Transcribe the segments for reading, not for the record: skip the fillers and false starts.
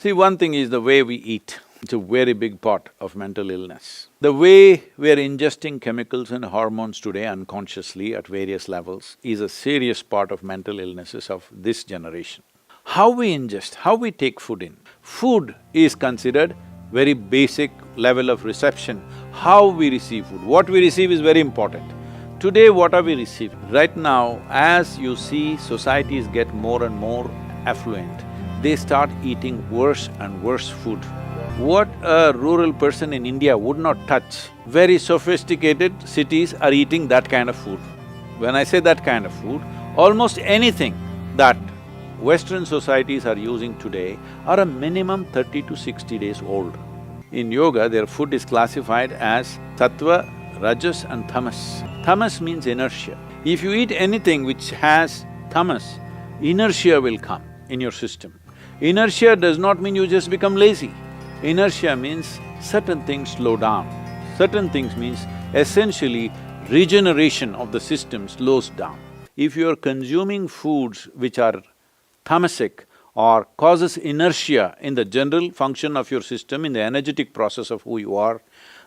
See, one thing is the way we eat. It's a very big part of mental illness. The way we're ingesting chemicals and hormones today unconsciously at various levels is a serious part of mental illnesses of this generation. How we ingest, how we take food in. Food is considered very basic level of reception. How we receive food, what we receive is very important. Today, what are we receiving? Right now, as you see societies get more and more affluent, they start eating worse and worse food. What a rural person in India would not touch, very sophisticated cities are eating that kind of food. When I say that kind of food, almost anything that Western societies are using today are a minimum 30 to 60 days old. In yoga, their food is classified as sattva, rajas and tamas. Tamas means inertia. If you eat anything which has tamas, inertia will come in your system. Inertia does not mean you just become lazy. Inertia means certain things slow down. Certain things means essentially regeneration of the system slows down. If you are consuming foods which are tamasic or causes inertia in the general function of your system, in the energetic process of who you are,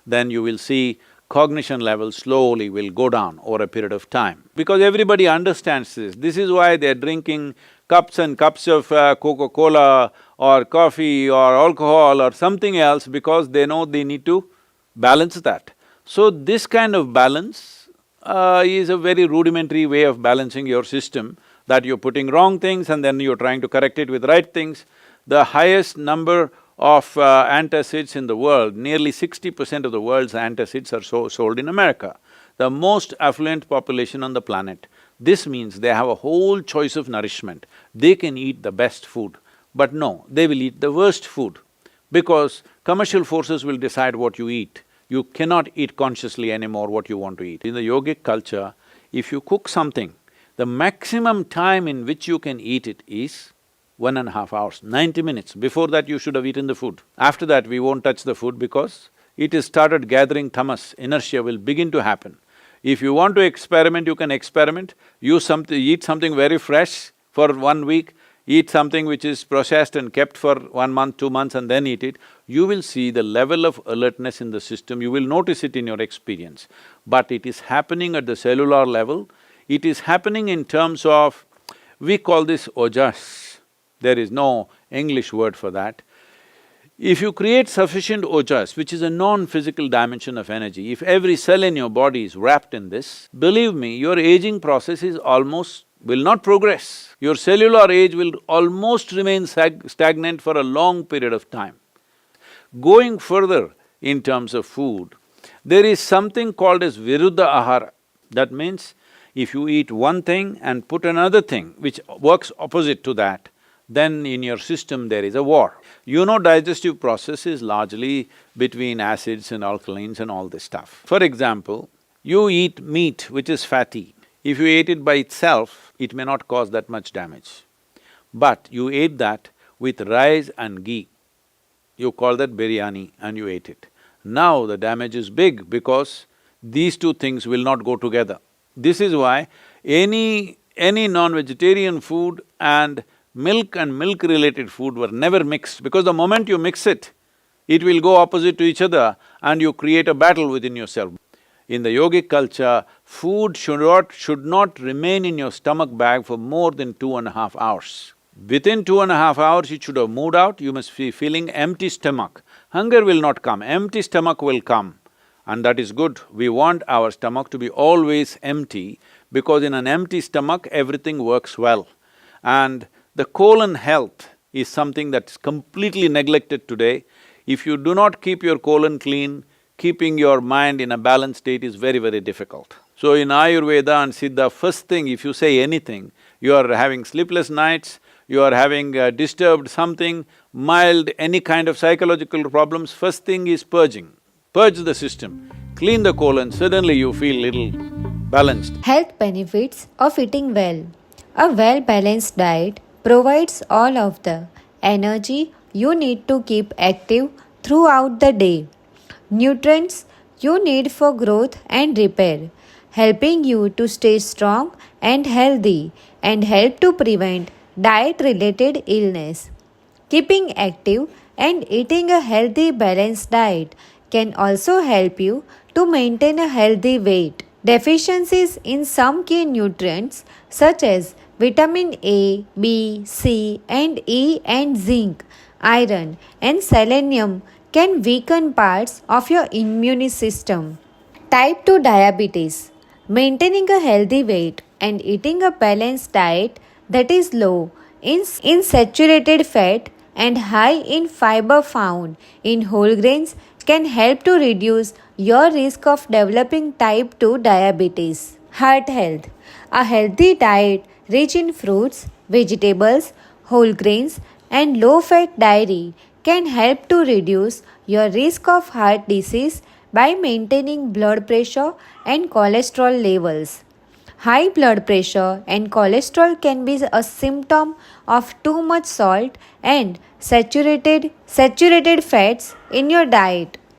then you will see cognition levels slowly will go down over a period of time. Because everybody understands this. This is why they're drinking cups and cups of Coca-Cola or coffee or alcohol or something else, because they know they need to balance that. So this kind of balance is a very rudimentary way of balancing your system, that you're putting wrong things and then you're trying to correct it with right things. The highest number of antacids in the world, nearly 60% of the world's antacids are sold in America, the most affluent population on the planet. This means they have a whole choice of nourishment. They can eat the best food, but no, they will eat the worst food because commercial forces will decide what you eat. You cannot eat consciously anymore what you want to eat. In the yogic culture, if you cook something, the maximum time in which you can eat it is 1.5 hours, 90 minutes. Before that, you should have eaten the food. After that, we won't touch the food because it has started gathering tamas, inertia will begin to happen. If you want to experiment, you can experiment, eat something very fresh for 1 week, eat something which is processed and kept for 1 month, 2 months and then eat it, you will see the level of alertness in the system, you will notice it in your experience. But it is happening at the cellular level, it is happening in terms of… we call this ojas, there is no English word for that. If you create sufficient ojas, which is a non-physical dimension of energy, if every cell in your body is wrapped in this, believe me, your aging process is will not progress. Your cellular age will almost remain stagnant for a long period of time. Going further in terms of food, there is something called as viruddha ahara. That means, if you eat one thing and put another thing which works opposite to that, then in your system there is a war. You know, digestive process is largely between acids and alkalines and all this stuff. For example, you eat meat which is fatty. If you ate it by itself, it may not cause that much damage. But you ate that with rice and ghee, you call that biryani and you ate it. Now the damage is big because these two things will not go together. This is why any non-vegetarian food and milk-related food were never mixed, because the moment you mix it, it will go opposite to each other and you create a battle within yourself. In the yogic culture, food should not remain in your stomach bag for more than 2.5 hours. Within 2.5 hours, it should have moved out, you must be feeling empty stomach. Hunger will not come, empty stomach will come. And that is good. We want our stomach to be always empty, because in an empty stomach, everything works well. And the colon health is something that's completely neglected today. If you do not keep your colon clean, keeping your mind in a balanced state is very, very difficult. So in Ayurveda and Siddha, first thing if you say anything, you are having sleepless nights, you are having disturbed something, mild, any kind of psychological problems, first thing is purging. Purge the system, clean the colon, suddenly you feel little balanced. Health benefits of eating well. A well-balanced diet provides all of the energy you need to keep active throughout the day, nutrients you need for growth and repair, helping you to stay strong and healthy and help to prevent diet-related illness. Keeping active and eating a healthy balanced diet can also help you to maintain a healthy weight. Deficiencies in some key nutrients such as vitamin A, B, C, and E, and zinc, iron, and selenium can weaken parts of your immune system. Type 2 diabetes. Maintaining a healthy weight and eating a balanced diet that is low in saturated fat and high in fiber found in whole grains can help to reduce your risk of developing type 2 diabetes. Heart health. A healthy diet rich in fruits, vegetables, whole grains, and low fat dairy can help to reduce your risk of heart disease by maintaining blood pressure and cholesterol levels. High blood pressure and cholesterol can be a symptom of too much salt and saturated fats in your diet.